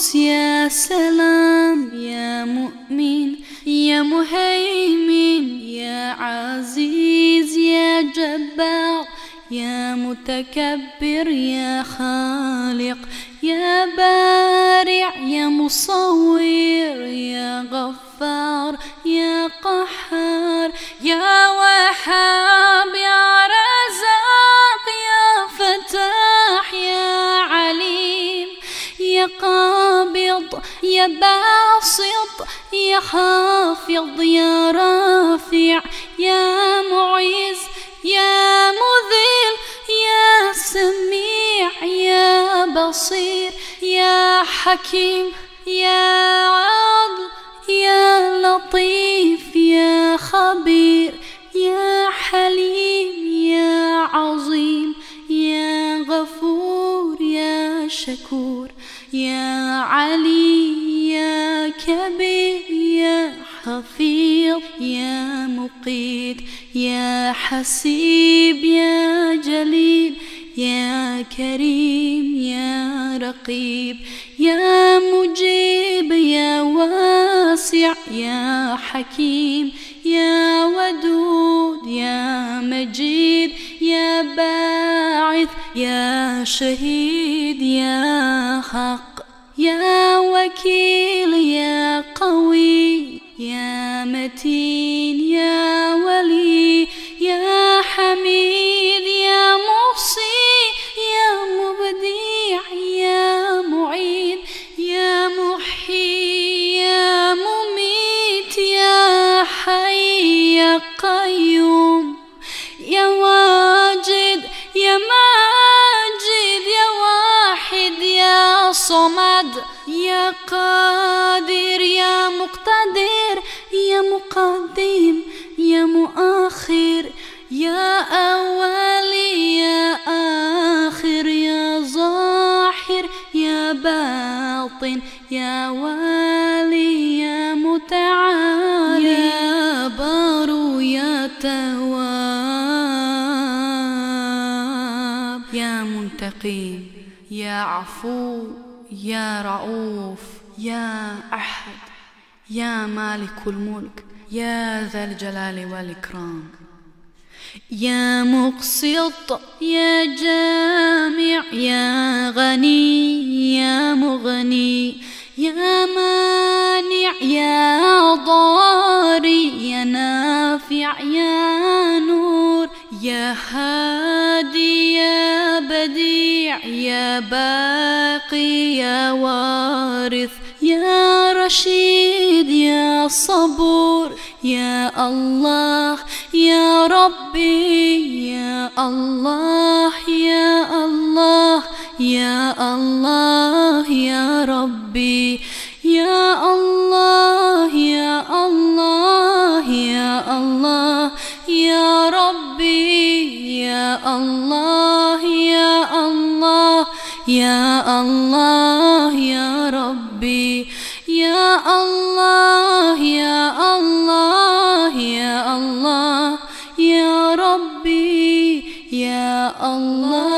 قدوس يا سلام يا مؤمن يا مهيمن يا عزيز يا جبار يا متكبر يا خالق يا بارع يا مصور يا غفار يا قهار يا وهاب يا رزاق يا فتاح يا عليم يا قابض يا باسط يا خافض يا رافع يا معز يا مذل يا سميع يا بصير يا حكيم يا عدل يا لطيف يا خبير يا حليم يا عظيم يا غفور يا شكور يا علي يا كبير يا حفيظ يا مقيت يا حسيب يا جليل يا كريم يا رقيب يا مجيب يا واسع يا حكيم يا ودود يا مجيد يا باعث يا شهيد يا حق يا وكيل يا قوي يا متين يا ولي يا حميد يا محصي يا مبدع يا معيد يا محيي يا مميت يا حي يا قيوم يا واجد يا ماجد يا واحد يا صمد يا قادر يا مقتدر يا مقدم يا مؤخر يا أول يا آخر يا ظاهر يا باطن يا والي يا متعالي يا بار يا تواب يا منتقم يا عفو يا رؤوف يا أحد يا مالك الملك يا ذا الجلال والإكرام يا مقسط يا جامع يا غني يا مغني يا مانع يا ضاري يا نافع يا نور يا هادي يا بديع يا باقي يا وارث يا رشيد يا صبور يا الله يا ربي يا الله يا الله يا الله يا ربي يا الله يا الله يا الله يا ربي يا الله يا الله يا الله يا ربي يا الله يا الله يا الله يا ربي يا الله